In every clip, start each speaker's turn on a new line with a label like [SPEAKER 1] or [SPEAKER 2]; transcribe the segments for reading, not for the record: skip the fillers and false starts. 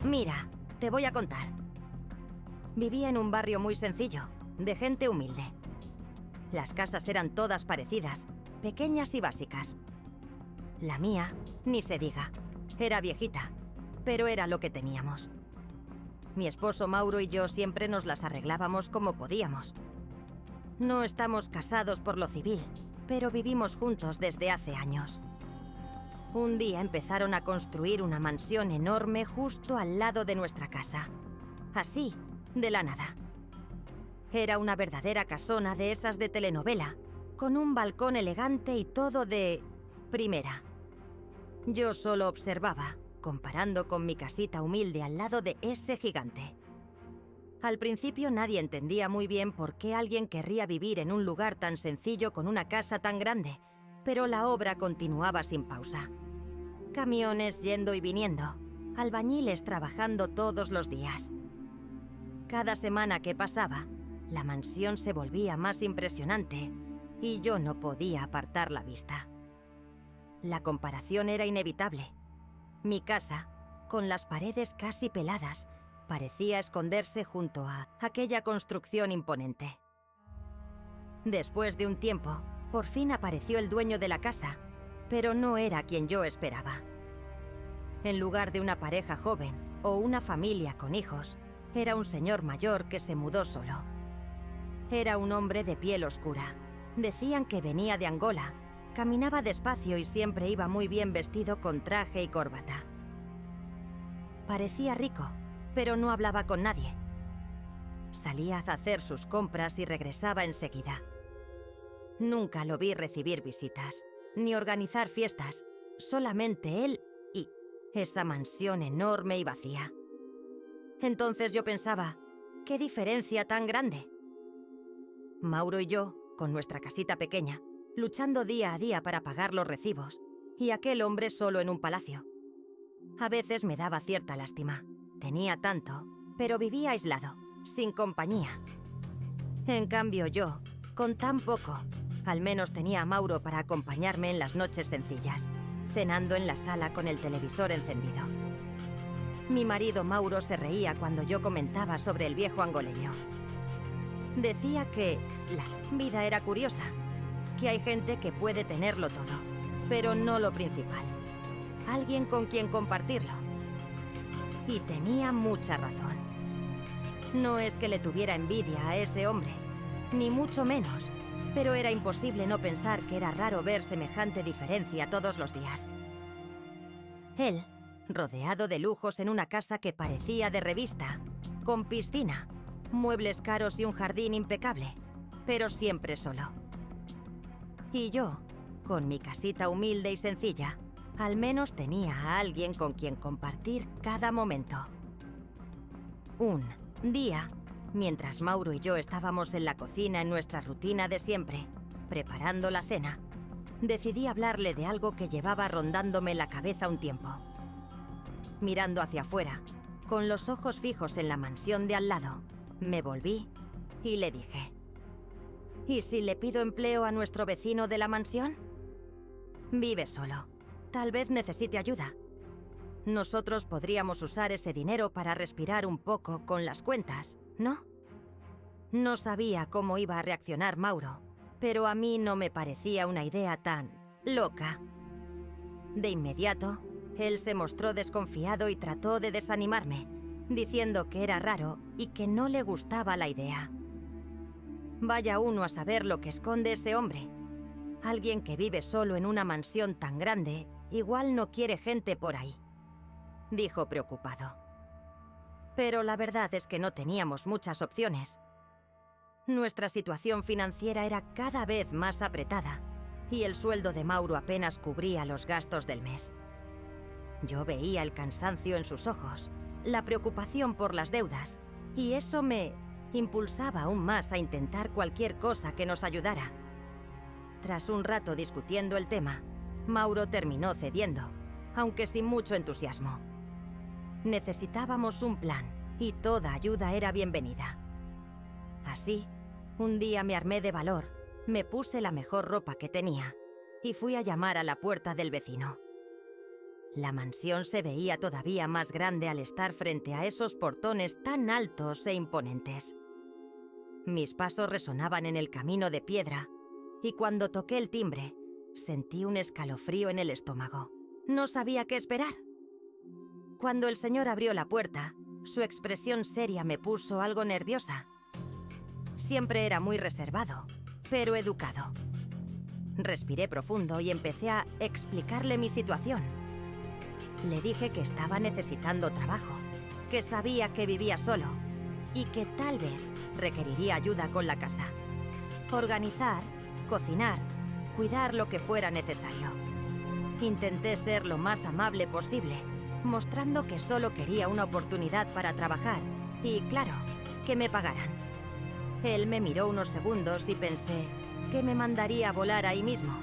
[SPEAKER 1] Mira, te voy a contar. Vivía en un barrio muy sencillo, de gente humilde. Las casas eran todas parecidas, pequeñas y básicas. La mía, ni se diga, era viejita, pero era lo que teníamos. Mi esposo Mauro y yo siempre nos las arreglábamos como podíamos. No estamos casados por lo civil, pero vivimos juntos desde hace años. Un día empezaron a construir una mansión enorme justo al lado de nuestra casa. Así, de la nada. Era una verdadera casona de esas de telenovela, con un balcón elegante y todo de primera. Yo solo observaba, comparando con mi casita humilde al lado de ese gigante. Al principio nadie entendía muy bien por qué alguien querría vivir en un lugar tan sencillo con una casa tan grande, pero la obra continuaba sin pausa. Camiones yendo y viniendo, albañiles trabajando todos los días. Cada semana que pasaba, la mansión se volvía más impresionante y yo no podía apartar la vista. La comparación era inevitable. Mi casa, con las paredes casi peladas, parecía esconderse junto a aquella construcción imponente. Después de un tiempo, por fin apareció el dueño de la casa, pero no era quien yo esperaba. En lugar de una pareja joven o una familia con hijos, era un señor mayor que se mudó solo. Era un hombre de piel oscura. Decían que venía de Angola. Caminaba despacio y siempre iba muy bien vestido con traje y corbata. Parecía rico, pero no hablaba con nadie. Salía a hacer sus compras y regresaba enseguida. Nunca lo vi recibir visitas, ni organizar fiestas. Solamente él y esa mansión enorme y vacía. Entonces yo pensaba, ¿qué diferencia tan grande? Mauro y yo, con nuestra casita pequeña, luchando día a día para pagar los recibos, y aquel hombre solo en un palacio. A veces me daba cierta lástima. Tenía tanto, pero vivía aislado, sin compañía. En cambio yo, con tan poco, al menos tenía a Mauro para acompañarme en las noches sencillas, cenando en la sala con el televisor encendido. Mi marido Mauro se reía cuando yo comentaba sobre el viejo angoleño. Decía que la vida era curiosa, que hay gente que puede tenerlo todo, pero no lo principal. Alguien con quien compartirlo. Y tenía mucha razón. No es que le tuviera envidia a ese hombre, ni mucho menos, pero era imposible no pensar que era raro ver semejante diferencia todos los días. Él, rodeado de lujos en una casa que parecía de revista, con piscina, muebles caros y un jardín impecable, pero siempre solo. Y yo, con mi casita humilde y sencilla, al menos tenía a alguien con quien compartir cada momento. Un día, mientras Mauro y yo estábamos en la cocina en nuestra rutina de siempre, preparando la cena, decidí hablarle de algo que llevaba rondándome la cabeza un tiempo. Mirando hacia afuera, con los ojos fijos en la mansión de al lado, me volví y le dije: ¿y si le pido empleo a nuestro vecino de la mansión? Vive solo. Tal vez necesite ayuda. Nosotros podríamos usar ese dinero para respirar un poco con las cuentas, ¿no? No sabía cómo iba a reaccionar Mauro, pero a mí no me parecía una idea tan loca. De inmediato, él se mostró desconfiado y trató de desanimarme, diciendo que era raro y que no le gustaba la idea. Vaya uno a saber lo que esconde ese hombre. Alguien que vive solo en una mansión tan grande, igual no quiere gente por ahí, dijo preocupado. Pero la verdad es que no teníamos muchas opciones. Nuestra situación financiera era cada vez más apretada y el sueldo de Mauro apenas cubría los gastos del mes. Yo veía el cansancio en sus ojos, la preocupación por las deudas, y eso me impulsaba aún más a intentar cualquier cosa que nos ayudara. Tras un rato discutiendo el tema, Mauro terminó cediendo, aunque sin mucho entusiasmo. Necesitábamos un plan, y toda ayuda era bienvenida. Así, un día me armé de valor, me puse la mejor ropa que tenía, y fui a llamar a la puerta del vecino. La mansión se veía todavía más grande al estar frente a esos portones tan altos e imponentes. Mis pasos resonaban en el camino de piedra y cuando toqué el timbre, sentí un escalofrío en el estómago. No sabía qué esperar. Cuando el señor abrió la puerta, su expresión seria me puso algo nerviosa. Siempre era muy reservado, pero educado. Respiré profundo y empecé a explicarle mi situación. Le dije que estaba necesitando trabajo, que sabía que vivía solo y que tal vez requeriría ayuda con la casa. Organizar, cocinar, cuidar lo que fuera necesario. Intenté ser lo más amable posible, mostrando que solo quería una oportunidad para trabajar y, claro, que me pagaran. Él me miró unos segundos y pensé que me mandaría a volar ahí mismo,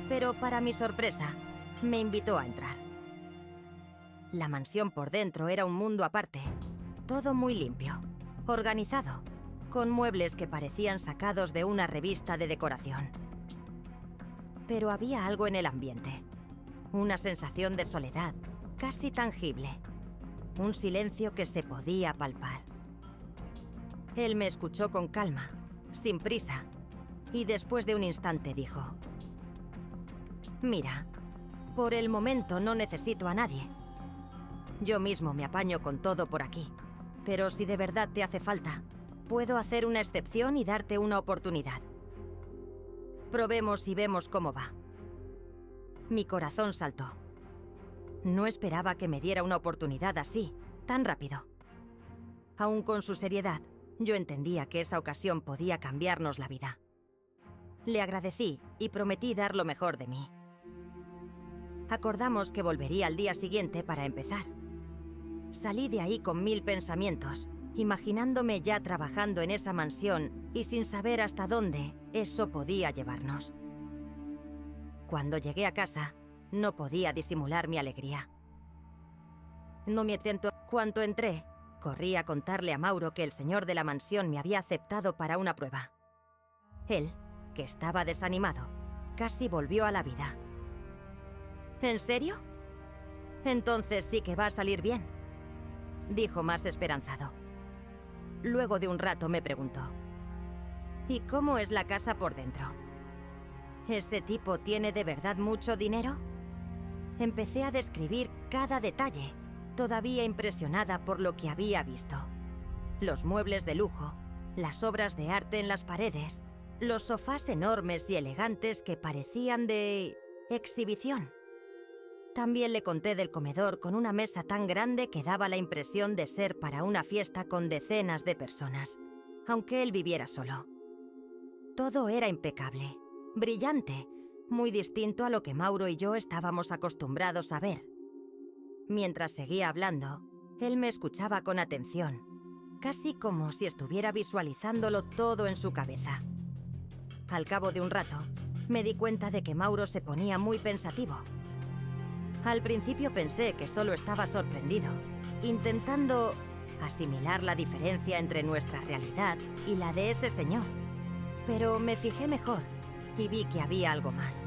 [SPEAKER 1] pero para mi sorpresa, me invitó a entrar. La mansión por dentro era un mundo aparte, todo muy limpio, organizado, con muebles que parecían sacados de una revista de decoración. Pero había algo en el ambiente, una sensación de soledad casi tangible, un silencio que se podía palpar. Él me escuchó con calma, sin prisa, y después de un instante dijo: «Mira, por el momento no necesito a nadie. Yo mismo me apaño con todo por aquí, pero si de verdad te hace falta, puedo hacer una excepción y darte una oportunidad. Probemos y vemos cómo va». Mi corazón saltó. No esperaba que me diera una oportunidad así, tan rápido. Aún con su seriedad, yo entendía que esa ocasión podía cambiarnos la vida. Le agradecí y prometí dar lo mejor de mí. Acordamos que volvería al día siguiente para empezar. Salí de ahí con 1000 pensamientos, imaginándome ya trabajando en esa mansión y sin saber hasta dónde eso podía llevarnos. Cuando llegué a casa, no podía disimular mi alegría. No me acento. Cuando entré, corrí a contarle a Mauro que el señor de la mansión me había aceptado para una prueba. Él, que estaba desanimado, casi volvió a la vida. ¿En serio? Entonces sí que va a salir bien, dijo más esperanzado. Luego de un rato me preguntó: ¿y cómo es la casa por dentro? ¿Ese tipo tiene de verdad mucho dinero? Empecé a describir cada detalle, todavía impresionada por lo que había visto. Los muebles de lujo, las obras de arte en las paredes, los sofás enormes y elegantes que parecían de exhibición. También le conté del comedor con una mesa tan grande que daba la impresión de ser para una fiesta con decenas de personas, aunque él viviera solo. Todo era impecable, brillante, muy distinto a lo que Mauro y yo estábamos acostumbrados a ver. Mientras seguía hablando, él me escuchaba con atención, casi como si estuviera visualizándolo todo en su cabeza. Al cabo de un rato, me di cuenta de que Mauro se ponía muy pensativo. Al principio pensé que solo estaba sorprendido, intentando asimilar la diferencia entre nuestra realidad y la de ese señor. Pero me fijé mejor y vi que había algo más.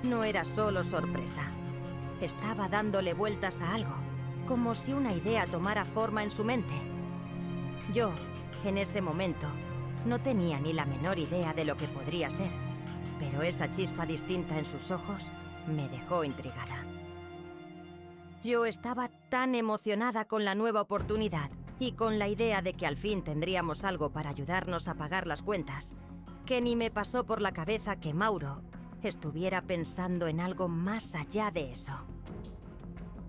[SPEAKER 1] No era solo sorpresa. Estaba dándole vueltas a algo, como si una idea tomara forma en su mente. Yo, en ese momento, no tenía ni la menor idea de lo que podría ser, pero esa chispa distinta en sus ojos me dejó intrigada. Yo estaba tan emocionada con la nueva oportunidad y con la idea de que al fin tendríamos algo para ayudarnos a pagar las cuentas, que ni me pasó por la cabeza que Mauro estuviera pensando en algo más allá de eso.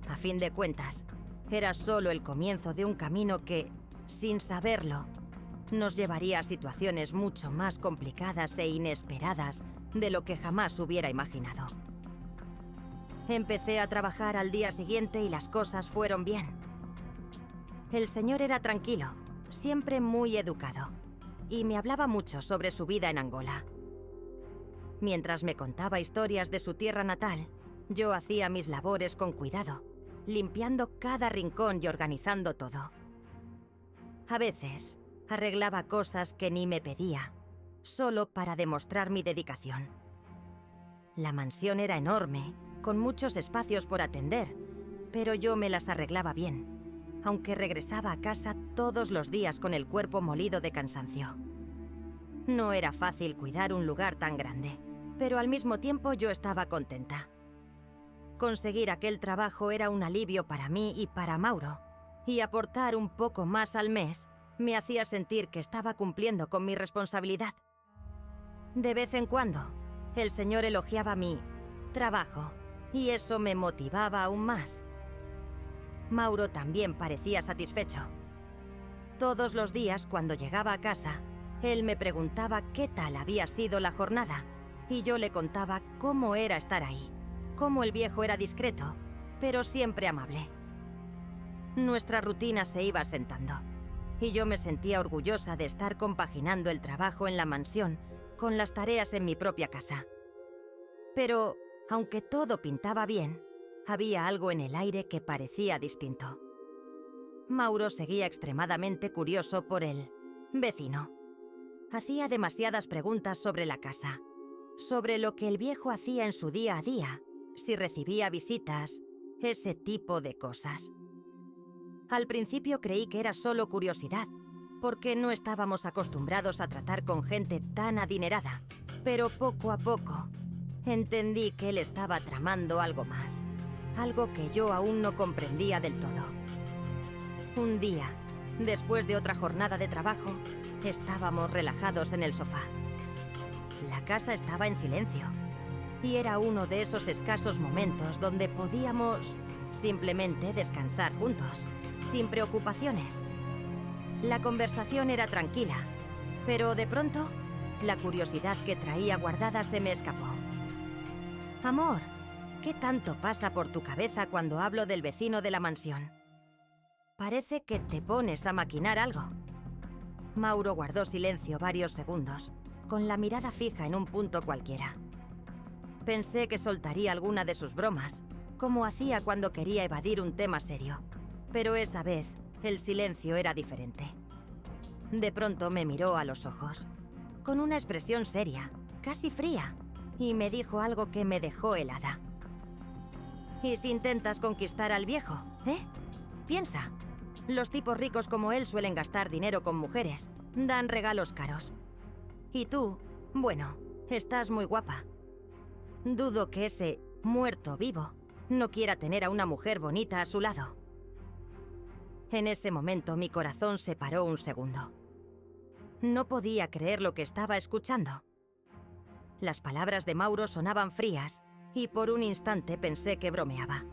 [SPEAKER 1] A fin de cuentas, era solo el comienzo de un camino que, sin saberlo, nos llevaría a situaciones mucho más complicadas e inesperadas de lo que jamás hubiera imaginado. Empecé a trabajar al día siguiente y las cosas fueron bien. El señor era tranquilo, siempre muy educado, y me hablaba mucho sobre su vida en Angola. Mientras me contaba historias de su tierra natal, yo hacía mis labores con cuidado, limpiando cada rincón y organizando todo. A veces, arreglaba cosas que ni me pedía, solo para demostrar mi dedicación. La mansión era enorme, con muchos espacios por atender, pero yo me las arreglaba bien, aunque regresaba a casa todos los días con el cuerpo molido de cansancio. No era fácil cuidar un lugar tan grande, pero al mismo tiempo yo estaba contenta. Conseguir aquel trabajo era un alivio para mí y para Mauro, y aportar un poco más al mes me hacía sentir que estaba cumpliendo con mi responsabilidad. De vez en cuando, el señor elogiaba mi trabajo, y eso me motivaba aún más. Mauro también parecía satisfecho. Todos los días, cuando llegaba a casa, él me preguntaba qué tal había sido la jornada, y yo le contaba cómo era estar ahí, cómo el viejo era discreto, pero siempre amable. Nuestra rutina se iba asentando, y yo me sentía orgullosa de estar compaginando el trabajo en la mansión con las tareas en mi propia casa. Pero, aunque todo pintaba bien, había algo en el aire que parecía distinto. Mauro seguía extremadamente curioso por el vecino. Hacía demasiadas preguntas sobre la casa, sobre lo que el viejo hacía en su día a día, si recibía visitas, ese tipo de cosas. Al principio creí que era solo curiosidad, porque no estábamos acostumbrados a tratar con gente tan adinerada, pero poco a poco entendí que él estaba tramando algo más, algo que yo aún no comprendía del todo. Un día, después de otra jornada de trabajo, estábamos relajados en el sofá. La casa estaba en silencio, y era uno de esos escasos momentos donde podíamos simplemente descansar juntos, sin preocupaciones. La conversación era tranquila, pero de pronto, la curiosidad que traía guardada se me escapó. Amor, ¿qué tanto pasa por tu cabeza cuando hablo del vecino de la mansión? Parece que te pones a maquinar algo. Mauro guardó silencio varios segundos, con la mirada fija en un punto cualquiera. Pensé que soltaría alguna de sus bromas, como hacía cuando quería evadir un tema serio, pero esa vez el silencio era diferente. De pronto me miró a los ojos, con una expresión seria, casi fría, y me dijo algo que me dejó helada. ¿Y si intentas conquistar al viejo, eh? Piensa, los tipos ricos como él suelen gastar dinero con mujeres, dan regalos caros. Y tú, bueno, estás muy guapa. Dudo que ese muerto vivo no quiera tener a una mujer bonita a su lado. En ese momento mi corazón se paró un segundo. No podía creer lo que estaba escuchando. Las palabras de Mauro sonaban frías y por un instante pensé que bromeaba.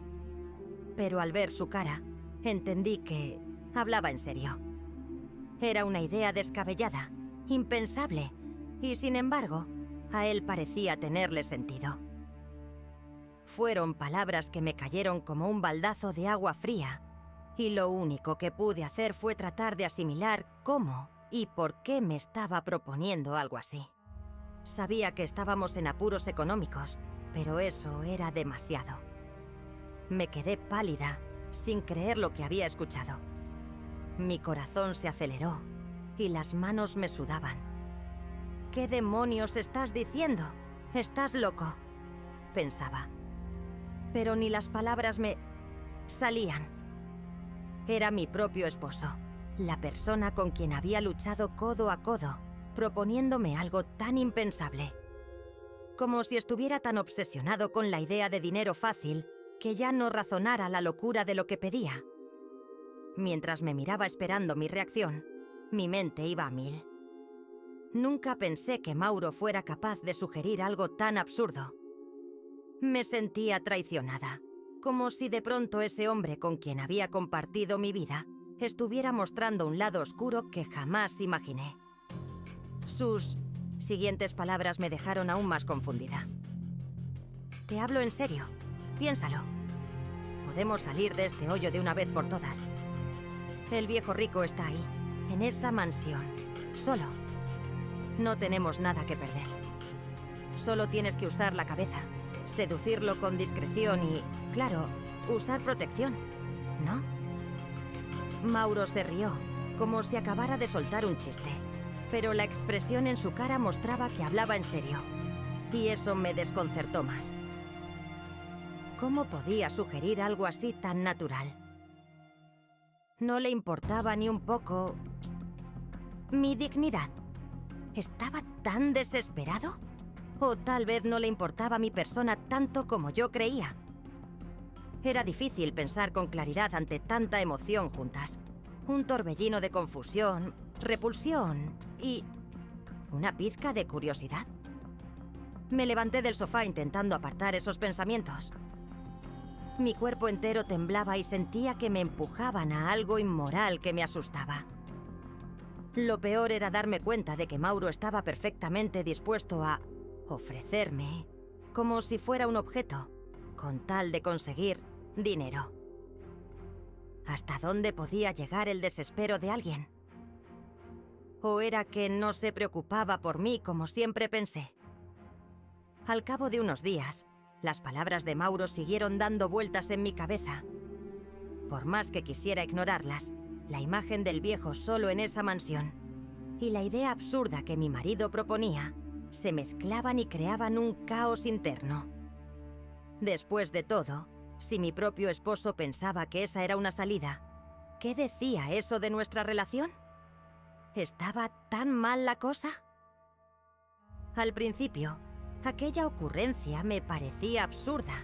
[SPEAKER 1] Pero al ver su cara, entendí que hablaba en serio. Era una idea descabellada, impensable, y sin embargo, a él parecía tenerle sentido. Fueron palabras que me cayeron como un baldazo de agua fría, y lo único que pude hacer fue tratar de asimilar cómo y por qué me estaba proponiendo algo así. Sabía que estábamos en apuros económicos, pero eso era demasiado. Me quedé pálida, sin creer lo que había escuchado. Mi corazón se aceleró y las manos me sudaban. ¿Qué demonios estás diciendo? Estás loco, pensaba. Pero ni las palabras me salían. Era mi propio esposo, la persona con quien había luchado codo a codo, proponiéndome algo tan impensable. Como si estuviera tan obsesionado con la idea de dinero fácil que ya no razonara la locura de lo que pedía. Mientras me miraba esperando mi reacción, mi mente iba a mil. Nunca pensé que Mauro fuera capaz de sugerir algo tan absurdo. Me sentía traicionada, como si de pronto ese hombre con quien había compartido mi vida estuviera mostrando un lado oscuro que jamás imaginé. Sus siguientes palabras me dejaron aún más confundida. Te hablo en serio, piénsalo. Podemos salir de este hoyo de una vez por todas. El viejo rico está ahí, en esa mansión, solo. No tenemos nada que perder. Solo tienes que usar la cabeza, seducirlo con discreción y, claro, usar protección, ¿no? Mauro se rió, como si acabara de soltar un chiste, pero la expresión en su cara mostraba que hablaba en serio, y eso me desconcertó más. ¿Cómo podía sugerir algo así tan natural? No le importaba ni un poco mi dignidad. ¿Estaba tan desesperado? ¿O tal vez no le importaba mi persona tanto como yo creía? Era difícil pensar con claridad ante tanta emoción juntas. Un torbellino de confusión, repulsión y una pizca de curiosidad. Me levanté del sofá intentando apartar esos pensamientos. Mi cuerpo entero temblaba y sentía que me empujaban a algo inmoral que me asustaba. Lo peor era darme cuenta de que Mauro estaba perfectamente dispuesto a ofrecerme, como si fuera un objeto, con tal de conseguir dinero. ¿Hasta dónde podía llegar el desespero de alguien? ¿O era que no se preocupaba por mí como siempre pensé? Al cabo de unos días, las palabras de Mauro siguieron dando vueltas en mi cabeza. Por más que quisiera ignorarlas, la imagen del viejo solo en esa mansión y la idea absurda que mi marido proponía se mezclaban y creaban un caos interno. Después de todo, si mi propio esposo pensaba que esa era una salida, ¿qué decía eso de nuestra relación? ¿Estaba tan mal la cosa? Al principio, aquella ocurrencia me parecía absurda,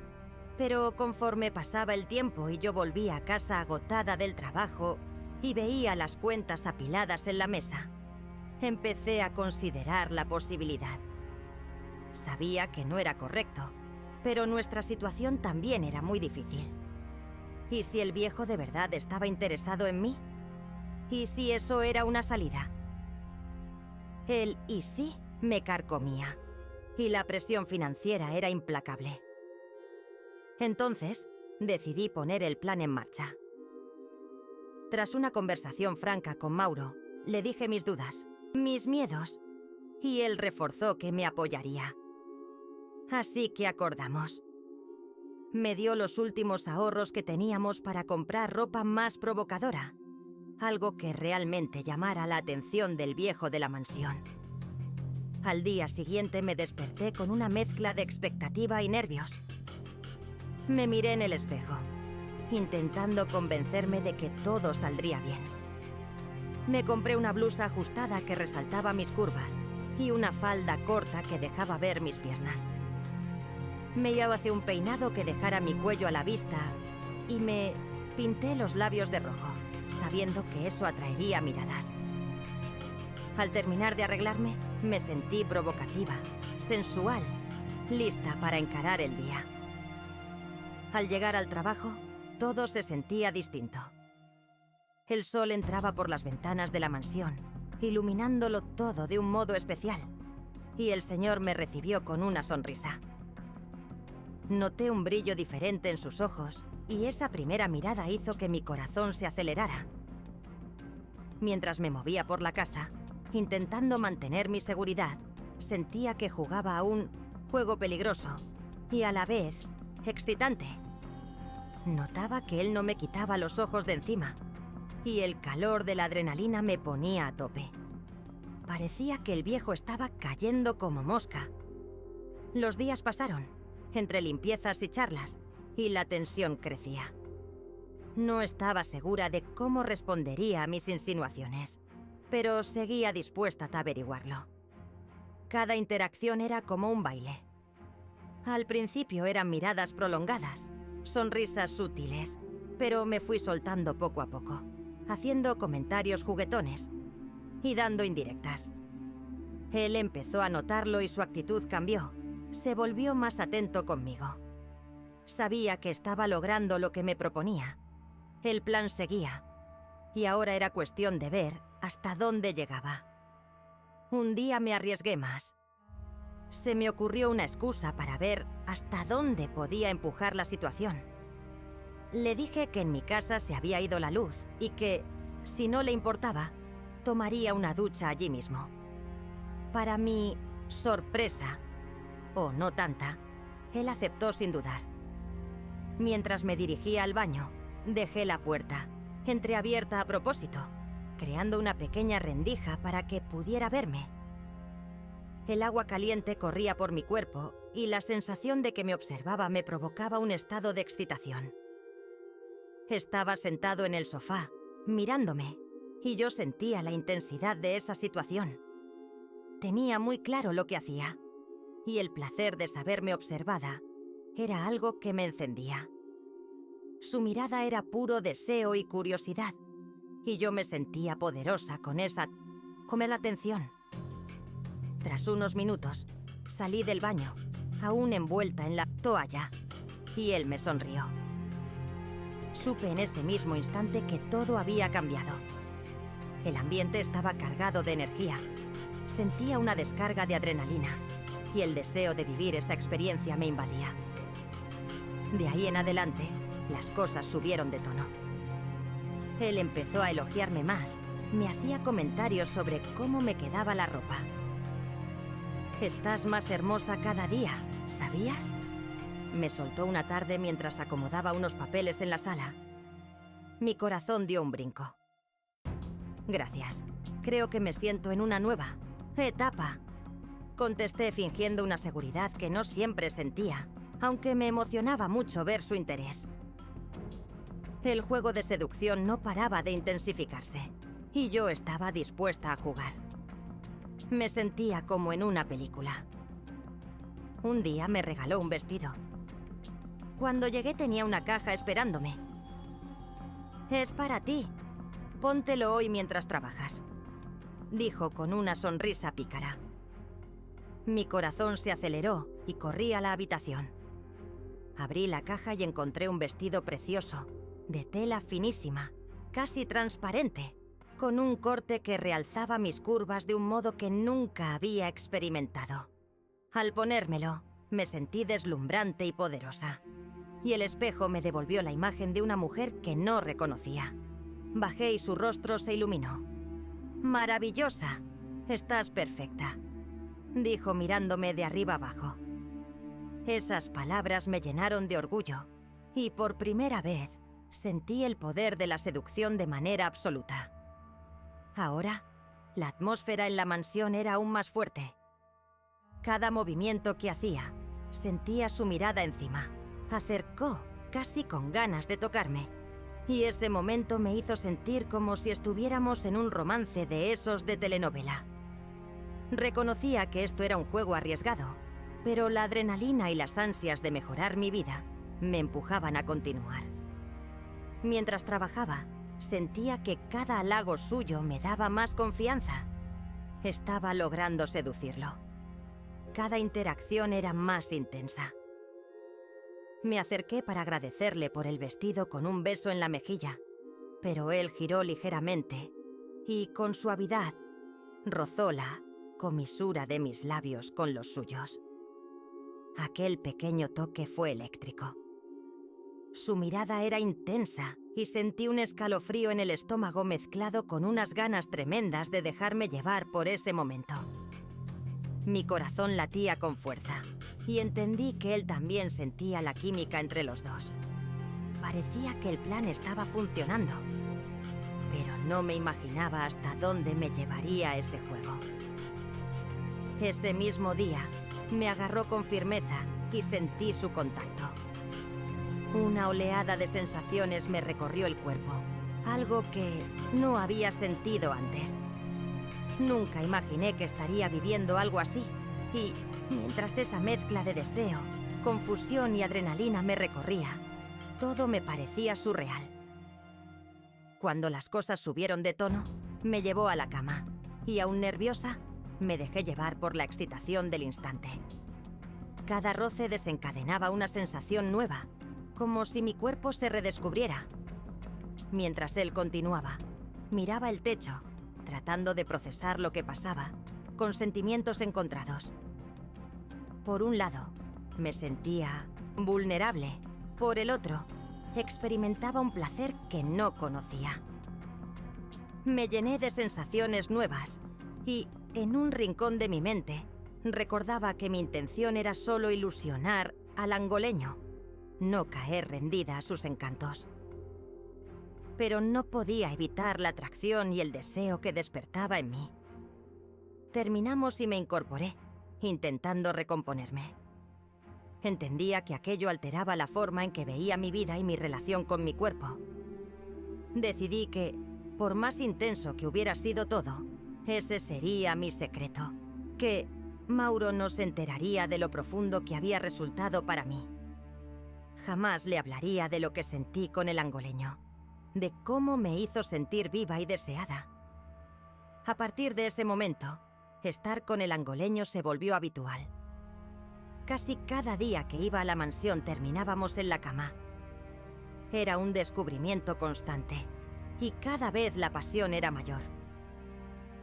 [SPEAKER 1] pero conforme pasaba el tiempo y yo volvía a casa agotada del trabajo y veía las cuentas apiladas en la mesa, empecé a considerar la posibilidad. Sabía que no era correcto, pero nuestra situación también era muy difícil. ¿Y si el viejo de verdad estaba interesado en mí? ¿Y si eso era una salida? El "y sí" me carcomía, y la presión financiera era implacable. Entonces, decidí poner el plan en marcha. Tras una conversación franca con Mauro, le dije mis dudas, mis miedos, y él reforzó que me apoyaría. Así que acordamos. Me dio los últimos ahorros que teníamos para comprar ropa más provocadora, algo que realmente llamara la atención del viejo de la mansión. Al día siguiente me desperté con una mezcla de expectativa y nervios. Me miré en el espejo, intentando convencerme de que todo saldría bien. Me compré una blusa ajustada que resaltaba mis curvas y una falda corta que dejaba ver mis piernas. Me hice un peinado que dejara mi cuello a la vista y me pinté los labios de rojo, sabiendo que eso atraería miradas. Al terminar de arreglarme, me sentí provocativa, sensual, lista para encarar el día. Al llegar al trabajo, todo se sentía distinto. El sol entraba por las ventanas de la mansión, iluminándolo todo de un modo especial, y el señor me recibió con una sonrisa. Noté un brillo diferente en sus ojos, y esa primera mirada hizo que mi corazón se acelerara. Mientras me movía por la casa, intentando mantener mi seguridad, sentía que jugaba a un juego peligroso y a la vez excitante. Notaba que él no me quitaba los ojos de encima, y el calor de la adrenalina me ponía a tope. Parecía que el viejo estaba cayendo como mosca. Los días pasaron, entre limpiezas y charlas, y la tensión crecía. No estaba segura de cómo respondería a mis insinuaciones, pero seguía dispuesta a averiguarlo. Cada interacción era como un baile. Al principio eran miradas prolongadas, sonrisas sutiles, pero me fui soltando poco a poco, haciendo comentarios juguetones y dando indirectas. Él empezó a notarlo y su actitud cambió. Se volvió más atento conmigo. Sabía que estaba logrando lo que me proponía. El plan seguía, y ahora era cuestión de ver hasta dónde llegaba. Un día me arriesgué más. Se me ocurrió una excusa para ver hasta dónde podía empujar la situación. Le dije que en mi casa se había ido la luz y que, si no le importaba, tomaría una ducha allí mismo. Para mi sorpresa, o no tanta, él aceptó sin dudar. Mientras me dirigía al baño, dejé la puerta, entreabierta a propósito, creando una pequeña rendija para que pudiera verme. El agua caliente corría por mi cuerpo y la sensación de que me observaba me provocaba un estado de excitación. Estaba sentado en el sofá, mirándome, y yo sentía la intensidad de esa situación. Tenía muy claro lo que hacía, y el placer de saberme observada era algo que me encendía. Su mirada era puro deseo y curiosidad, y yo me sentía poderosa con la atención. Tras unos minutos, salí del baño, aún envuelta en la toalla, y él me sonrió. Supe en ese mismo instante que todo había cambiado. El ambiente estaba cargado de energía. Sentía una descarga de adrenalina, y el deseo de vivir esa experiencia me invadía. De ahí en adelante, las cosas subieron de tono. Él empezó a elogiarme más, me hacía comentarios sobre cómo me quedaba la ropa. «Estás más hermosa cada día, ¿sabías?», me soltó una tarde mientras acomodaba unos papeles en la sala. Mi corazón dio un brinco. «Gracias. Creo que me siento en una nueva etapa», contesté fingiendo una seguridad que no siempre sentía, aunque me emocionaba mucho ver su interés. El juego de seducción no paraba de intensificarse, y yo estaba dispuesta a jugar. Me sentía como en una película. Un día me regaló un vestido. Cuando llegué tenía una caja esperándome. «Es para ti. Póntelo hoy mientras trabajas», dijo con una sonrisa pícara. Mi corazón se aceleró y corrí a la habitación. Abrí la caja y encontré un vestido precioso, de tela finísima, casi transparente, con un corte que realzaba mis curvas de un modo que nunca había experimentado. Al ponérmelo, me sentí deslumbrante y poderosa, y el espejo me devolvió la imagen de una mujer que no reconocía. Bajé y su rostro se iluminó. «Maravillosa, estás perfecta», dijo mirándome de arriba abajo. Esas palabras me llenaron de orgullo, y por primera vez sentí el poder de la seducción de manera absoluta. Ahora, la atmósfera en la mansión era aún más fuerte. Cada movimiento que hacía, sentía su mirada encima. Acercó, casi con ganas de tocarme, y ese momento me hizo sentir como si estuviéramos en un romance de esos de telenovela. Reconocía que esto era un juego arriesgado, pero la adrenalina y las ansias de mejorar mi vida me empujaban a continuar. Mientras trabajaba, sentía que cada halago suyo me daba más confianza. Estaba logrando seducirlo. Cada interacción era más intensa. Me acerqué para agradecerle por el vestido con un beso en la mejilla, pero él giró ligeramente y, con suavidad, rozó la comisura de mis labios con los suyos. Aquel pequeño toque fue eléctrico. Su mirada era intensa y sentí un escalofrío en el estómago mezclado con unas ganas tremendas de dejarme llevar por ese momento. Mi corazón latía con fuerza y entendí que él también sentía la química entre los dos. Parecía que el plan estaba funcionando, pero no me imaginaba hasta dónde me llevaría ese juego. Ese mismo día, me agarró con firmeza y sentí su contacto. Una oleada de sensaciones me recorrió el cuerpo, algo que no había sentido antes. Nunca imaginé que estaría viviendo algo así, y mientras esa mezcla de deseo, confusión y adrenalina me recorría, todo me parecía surreal. Cuando las cosas subieron de tono, me llevó a la cama, y aún nerviosa, me dejé llevar por la excitación del instante. Cada roce desencadenaba una sensación nueva, como si mi cuerpo se redescubriera. Mientras él continuaba, miraba el techo, tratando de procesar lo que pasaba, con sentimientos encontrados. Por un lado, me sentía vulnerable. Por el otro, experimentaba un placer que no conocía. Me llené de sensaciones nuevas y, en un rincón de mi mente, recordaba que mi intención era solo ilusionar al angoleño, no caer rendida a sus encantos. Pero no podía evitar la atracción y el deseo que despertaba en mí. Terminamos y me incorporé, intentando recomponerme. Entendía que aquello alteraba la forma en que veía mi vida y mi relación con mi cuerpo. Decidí que, por más intenso que hubiera sido todo, ese sería mi secreto. Que Mauro no se enteraría de lo profundo que había resultado para mí. Jamás le hablaría de lo que sentí con el angoleño, de cómo me hizo sentir viva y deseada. A partir de ese momento, estar con el angoleño se volvió habitual. Casi cada día que iba a la mansión terminábamos en la cama. Era un descubrimiento constante, y cada vez la pasión era mayor.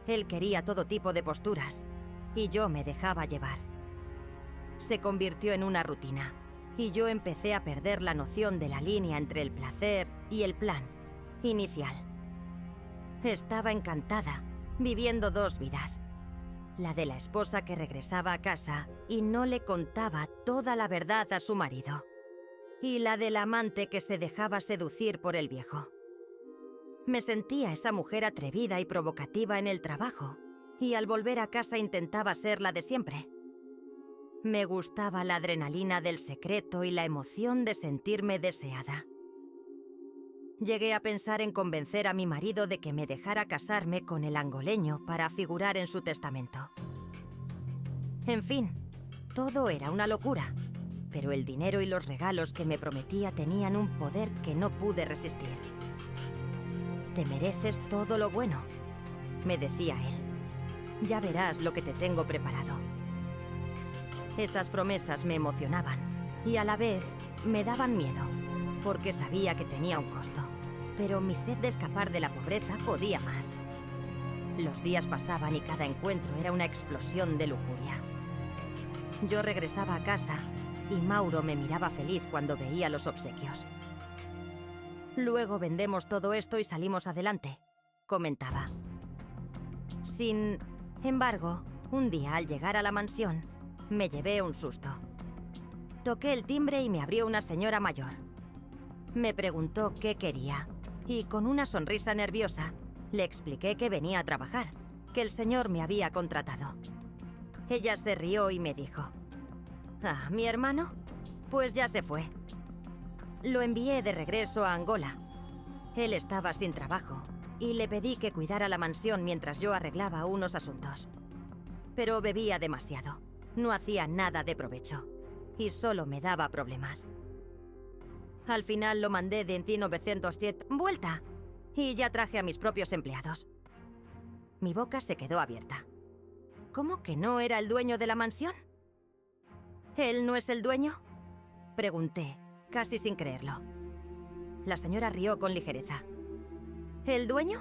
[SPEAKER 1] Él quería todo tipo de posturas, y yo me dejaba llevar. Se convirtió en una rutina, y yo empecé a perder la noción de la línea entre el placer y el plan inicial. Estaba encantada, viviendo dos vidas. La de la esposa que regresaba a casa y no le contaba toda la verdad a su marido. Y la del amante que se dejaba seducir por el viejo. Me sentía esa mujer atrevida y provocativa en el trabajo, y al volver a casa intentaba ser la de siempre. Me gustaba la adrenalina del secreto y la emoción de sentirme deseada. Llegué a pensar en convencer a mi marido de que me dejara casarme con el angoleño para figurar en su testamento. En fin, todo era una locura, pero el dinero y los regalos que me prometía tenían un poder que no pude resistir. «Te mereces todo lo bueno», me decía él. «Ya verás lo que te tengo preparado». Esas promesas me emocionaban y a la vez me daban miedo, porque sabía que tenía un costo. Pero mi sed de escapar de la pobreza podía más. Los días pasaban y cada encuentro era una explosión de lujuria. Yo regresaba a casa y Mauro me miraba feliz cuando veía los obsequios. «Luego vendemos todo esto y salimos adelante», comentaba. Sin embargo, un día al llegar a la mansión, me llevé un susto. Toqué el timbre y me abrió una señora mayor. Me preguntó qué quería, y con una sonrisa nerviosa, le expliqué que venía a trabajar, que el señor me había contratado. Ella se rió y me dijo: «¿Ah, mi hermano? Pues ya se fue». Lo envié de regreso a Angola. Él estaba sin trabajo, y le pedí que cuidara la mansión mientras yo arreglaba unos asuntos. Pero bebía demasiado, no hacía nada de provecho, y solo me daba problemas. Al final lo mandé de 1907 vuelta, y ya traje a mis propios empleados. Mi boca se quedó abierta. ¿Cómo que no era el dueño de la mansión? ¿Él no es el dueño?, pregunté, casi sin creerlo. La señora rió con ligereza. ¿El dueño?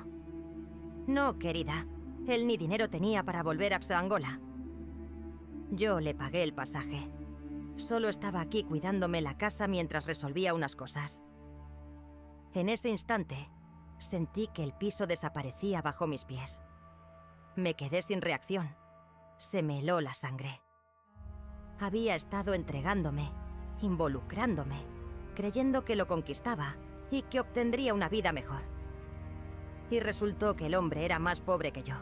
[SPEAKER 1] No, querida. Él ni dinero tenía para volver a Angola. Yo le pagué el pasaje. Solo estaba aquí cuidándome la casa mientras resolvía unas cosas. En ese instante, sentí que el piso desaparecía bajo mis pies. Me quedé sin reacción. Se me heló la sangre. Había estado entregándome, involucrándome, creyendo que lo conquistaba y que obtendría una vida mejor. Y resultó que el hombre era más pobre que yo.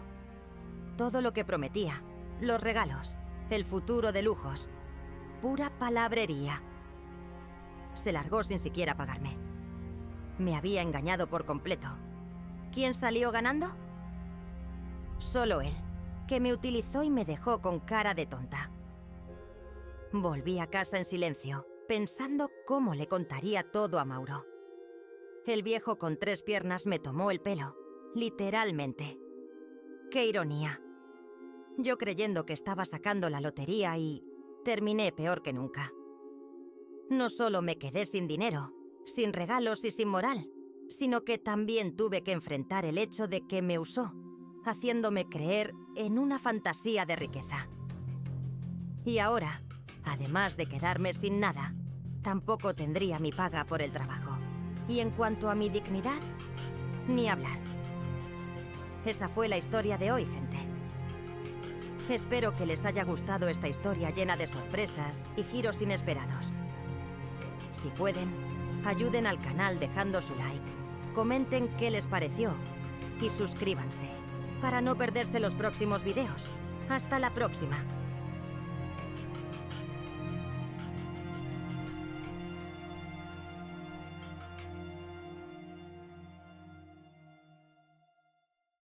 [SPEAKER 1] Todo lo que prometía, los regalos, el futuro de lujos, pura palabrería. Se largó sin siquiera pagarme. Me había engañado por completo. ¿Quién salió ganando? Solo él, que me utilizó y me dejó con cara de tonta. Volví a casa en silencio, pensando cómo le contaría todo a Mauro. El viejo con 3 piernas me tomó el pelo, literalmente. ¡Qué ironía! Yo creyendo que estaba sacando la lotería y terminé peor que nunca. No solo me quedé sin dinero, sin regalos y sin moral, sino que también tuve que enfrentar el hecho de que me usó, haciéndome creer en una fantasía de riqueza. Y ahora, además de quedarme sin nada, tampoco tendría mi paga por el trabajo. Y en cuanto a mi dignidad, ni hablar. Esa fue la historia de hoy, gente. Espero que les haya gustado esta historia llena de sorpresas y giros inesperados. Si pueden, ayuden al canal dejando su like, comenten qué les pareció y suscríbanse para no perderse los próximos videos. Hasta la próxima.